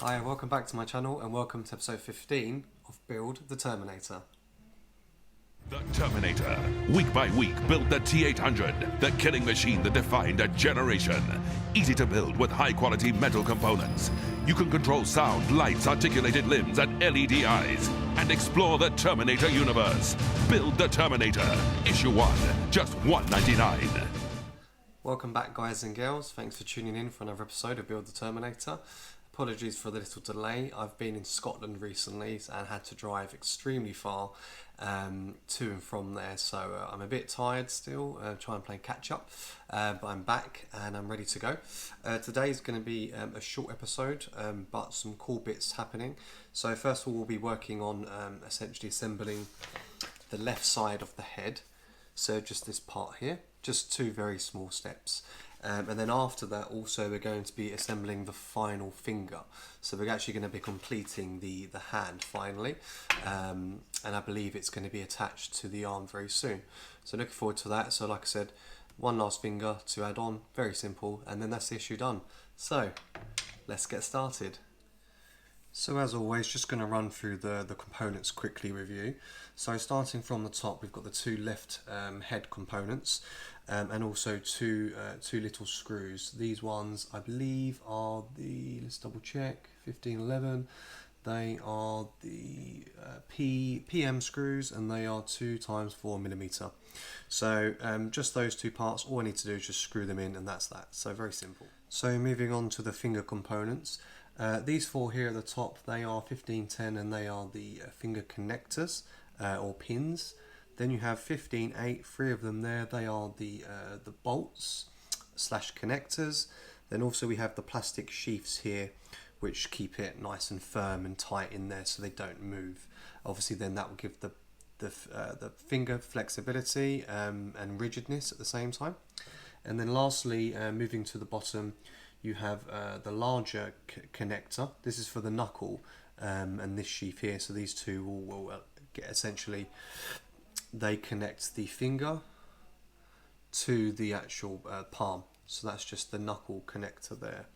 Hi and welcome back to my channel and welcome to episode 15 of Build the Terminator. The Terminator, week by week, built the T-800, the killing machine that defined a generation. Easy to build with high-quality metal components. You can control sound, lights, articulated limbs, and LED eyes, and explore the Terminator universe. Build the Terminator, issue 1, just $1.99. Welcome back guys and girls, thanks for tuning in for another episode of Build the Terminator. Apologies for the little delay. I've been in Scotland recently and had to drive extremely far to and from there, so I'm a bit tired still, trying to play catch up, but I'm back and I'm ready to go. Today is going to be a short episode, but some cool bits happening. So first of all, we'll be working on essentially assembling the left side of the head, so just this part here, just two very small steps. And then after that also we're going to be assembling the final finger, so we're actually going to be completing the hand finally, and I believe it's going to be attached to the arm very soon, so looking forward to that. So like I said, one last finger to add on, very simple, and then that's the issue done. So let's get started. So as always, just going to run through the components quickly with you. So starting from the top, we've got the two left head components, and also two little screws. These ones I believe are the, let's double check, 1511. They are the PM screws, and they are 2 times 4mm. So just those two parts, all I need to do is just screw them in and that's that. So very simple. So moving on to the finger components. These four here at the top, they are 1510 and they are the finger connectors or pins. Then you have 15.8, 3 of them there, they are the bolts slash connectors. Then also we have the plastic sheaths here which keep it nice and firm and tight in there so they don't move. Obviously then that will give the finger flexibility and rigidness at the same time. And then lastly, moving to the bottom, you have the larger connector. This is for the knuckle, and this sheath here. So these two will get essentially, they connect the finger to the actual palm. So that's just the knuckle connector there.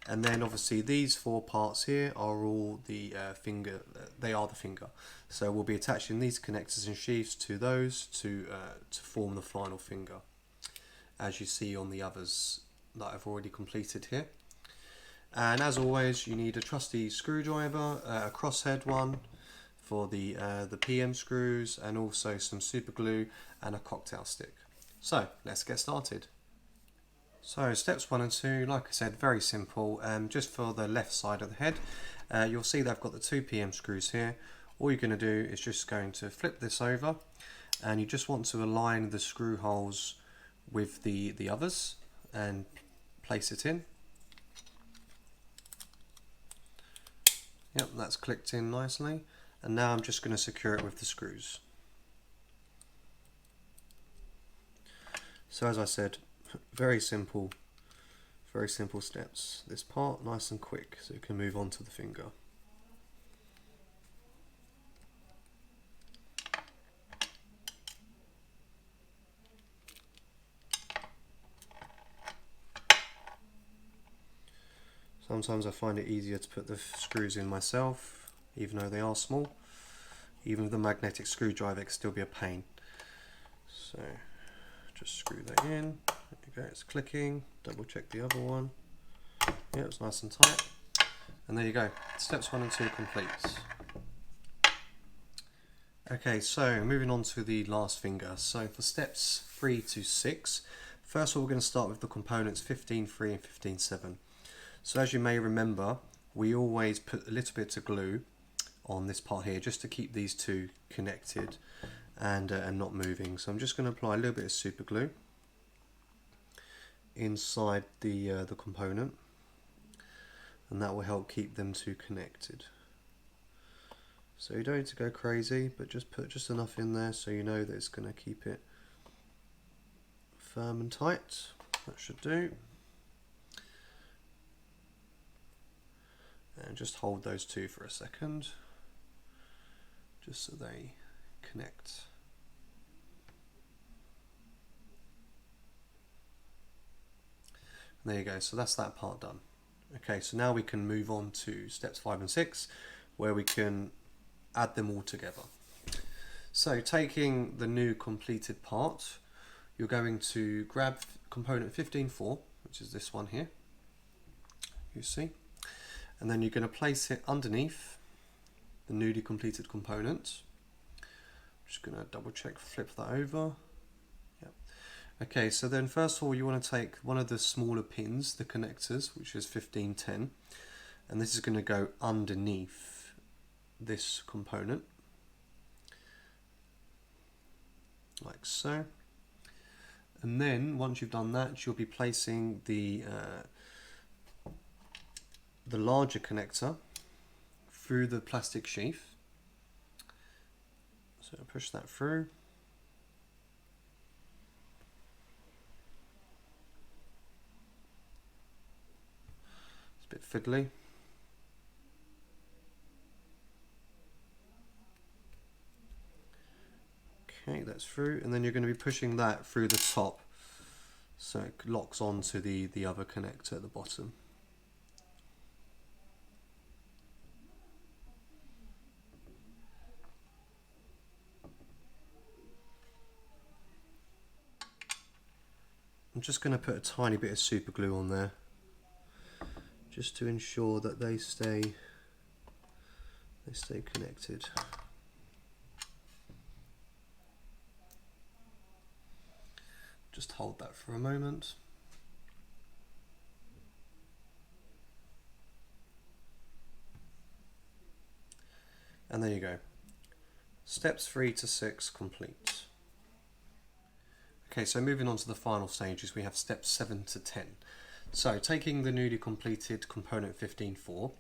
And then obviously these 4 parts here are all the finger. They are the finger. So we'll be attaching these connectors and sheaths to those to form the final finger, as you see on the others that I've already completed here. And as always, you need a trusty screwdriver, a crosshead one for the PM screws, and also some super glue and a cocktail stick. So let's get started. So steps 1 and 2, like I said, very simple. Just for the left side of the head, you'll see that I've got the 2 PM screws here. All you're going to do is just going to flip this over, and you just want to align the screw holes with the others and place it in. Yep, that's clicked in nicely, and now I'm just going to secure it with the screws. So as I said, very simple steps. This part nice and quick so you can move on to the finger. Sometimes I find it easier to put the screws in myself, even though they are small. Even with the magnetic screwdriver, it can still be a pain. So just screw that in. There you go, it's clicking. Double check the other one. Yeah, it's nice and tight. And there you go, steps 1 and 2 complete. Okay, so moving on to the last finger. So for steps 3 to 6, first of all we're going to start with the components 15.3 and 15.7. So as you may remember, we always put a little bit of glue on this part here just to keep these two connected and not moving. So I'm just going to apply a little bit of super glue inside the component, and that will help keep them two connected. So you don't need to go crazy, but just put just enough in there so you know that it's going to keep it firm and tight. That should do. And just hold those two for a second, just so they connect. And there you go, so that's that part done. Okay, so now we can move on to steps 5 and 6, where we can add them all together. So taking the new completed part, you're going to grab component 15.4, which is this one here, you see, and then you're going to place it underneath the newly completed component. I'm just going to double check, flip that over. Yep. Okay, so then first of all you want to take one of the smaller pins, the connectors, which is 1510, and this is going to go underneath this component, like so. And then once you've done that, you'll be placing the larger connector through the plastic sheath. So push that through. It's a bit fiddly. Okay, that's through, and then you're going to be pushing that through the top so it locks onto the other connector at the bottom. I'm just going to put a tiny bit of super glue on there just to ensure that they stay connected. Just hold that for a moment. And there you go. Steps 3 to 6 complete. Okay, so moving on to the final stages, we have steps 7 to 10. So taking the newly completed component 15.4,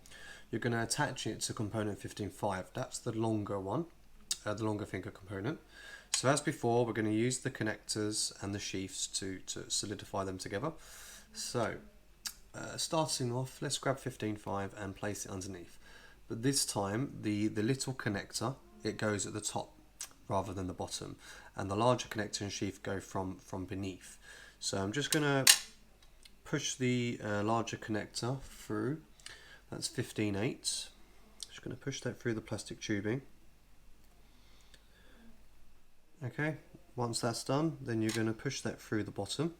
you're going to attach it to component 15.5. That's the longer one, the longer finger component. So as before, we're going to use the connectors and the sheaths to solidify them together. So starting off, let's grab 15.5 and place it underneath. But this time, the little connector, it goes at the top rather than the bottom, and the larger connector and sheath go from beneath. So I'm just going to push the larger connector through. That's 15/8. Just going to push that through the plastic tubing. Okay, once that's done, then you're going to push that through the bottom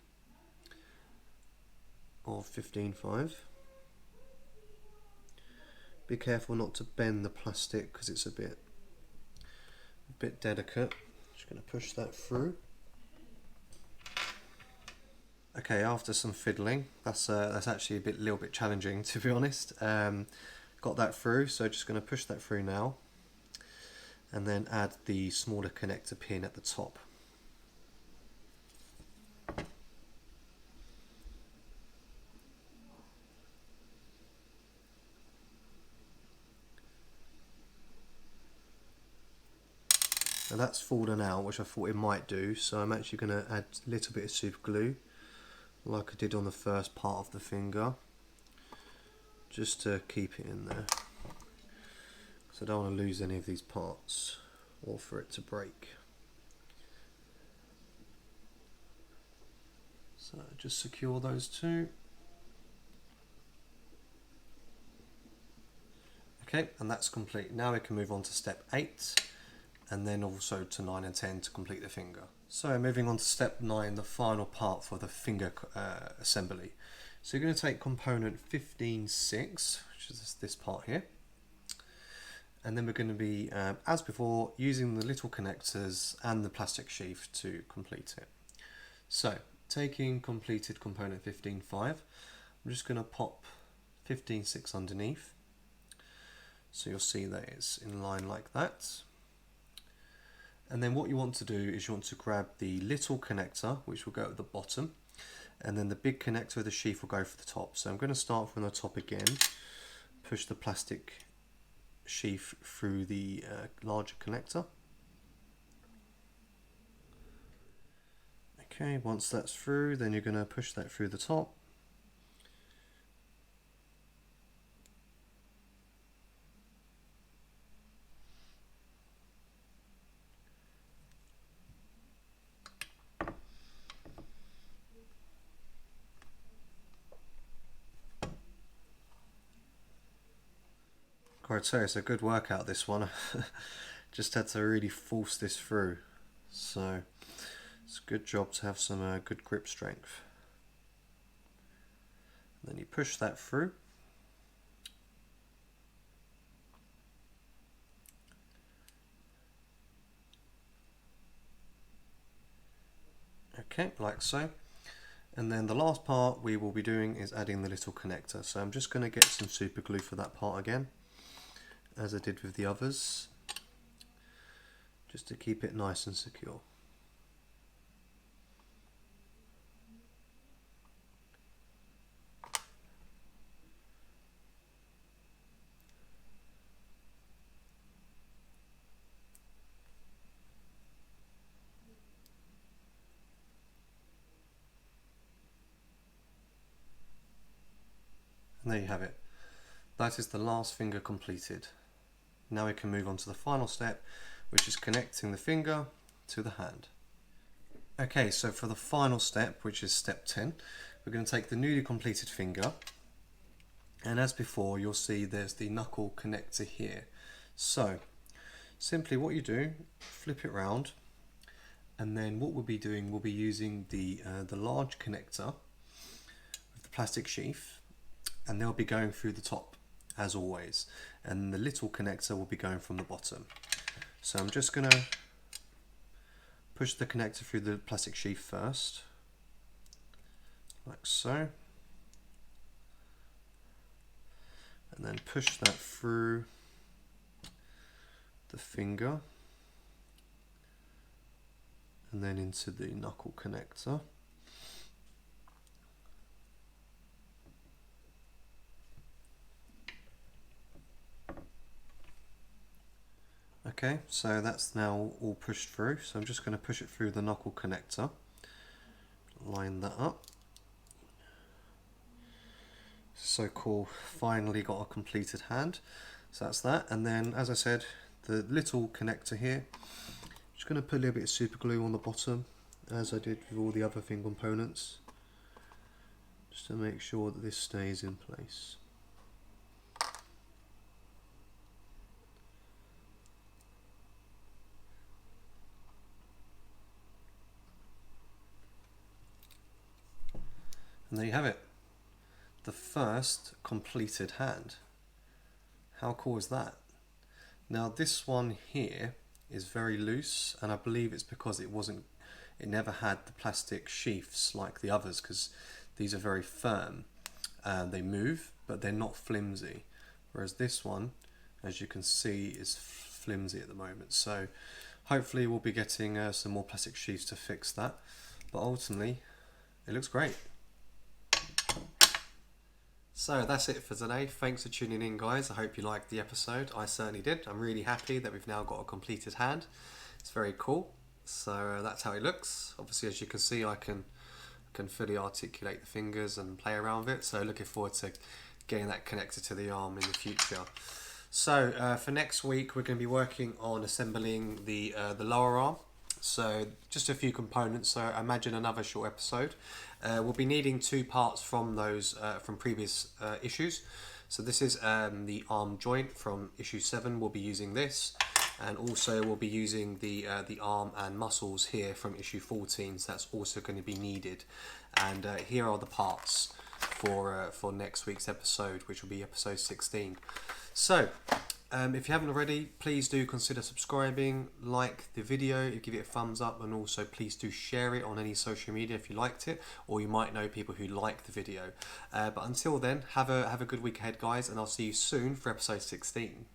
of 15.5. Be careful not to bend the plastic because it's a bit delicate. Just going to push that through. Okay, after some fiddling, that's actually a little bit challenging, to be honest. Got that through, so just going to push that through now, and then add the smaller connector pin at the top. Now that's fallen out, which I thought it might do, so I'm actually going to add a little bit of super glue, like I did on the first part of the finger, just to keep it in there. So I don't want to lose any of these parts or for it to break. So just secure those two. Okay, and that's complete. Now we can move on to step 8, and then also to 9 and 10 to complete the finger. So moving on to step 9, the final part for the finger assembly. So you're going to take component 15.6, which is this part here, and then we're going to be, as before, using the little connectors and the plastic sheath to complete it. So taking completed component 15.5, I'm just going to pop 15.6 underneath, so you'll see that it's in line like that. And then what you want to do is you want to grab the little connector, which will go at the bottom, and then the big connector of the sheath will go for the top. So I'm going to start from the top again, push the plastic sheath through the larger connector. Okay, once that's through, then you're going to push that through the top. I'd say it's a good workout, this one. Just had to really force this through. So it's a good job to have some good grip strength. And then you push that through. Okay, like so. And then the last part we will be doing is adding the little connector. So I'm just going to get some super glue for that part again, as I did with the others, just to keep it nice and secure. And there you have it. That is the last finger completed. Now we can move on to the final step, which is connecting the finger to the hand. Okay, so for the final step, which is step 10, we're going to take the newly completed finger, and as before you'll see there's the knuckle connector here. So simply what you do, flip it round, and then what we'll be doing, we'll be using the large connector with the plastic sheath, and they'll be going through the top as always, and the little connector will be going from the bottom. So I'm just going to push the connector through the plastic sheath first, like so, and then push that through the finger and then into the knuckle connector. Okay, so that's now all pushed through, so I'm just going to push it through the knuckle connector, line that up. So cool, finally got a completed hand. So that's that, and then as I said, the little connector here, just going to put a little bit of super glue on the bottom, as I did with all the other thing components, just to make sure that this stays in place. And there you have it, the first completed hand. How cool is that? Now this one here is very loose, and I believe it's because it never had the plastic sheaths like the others, because these are very firm and they move, but they're not flimsy, whereas this one, as you can see, is flimsy at the moment. So hopefully we'll be getting some more plastic sheaths to fix that, but ultimately it looks great. So that's it for today. Thanks for tuning in, guys. I hope you liked the episode. I certainly did. I'm really happy that we've now got a completed hand. It's very cool. So that's how it looks. Obviously, as you can see, I can fully articulate the fingers and play around with it. So looking forward to getting that connected to the arm in the future. So for next week, we're going to be working on assembling the lower arm. So just a few components, so imagine another short episode. We'll be needing two parts from those from previous issues. So this is the arm joint from issue 7, we'll be using this, and also we'll be using the arm and muscles here from issue 14, so that's also going to be needed. And here are the parts for next week's episode, which will be episode 16. So if you haven't already, please do consider subscribing, like the video, give it a thumbs up, and also please do share it on any social media if you liked it, or you might know people who like the video. But until then, have a good week ahead, guys, and I'll see you soon for episode 16.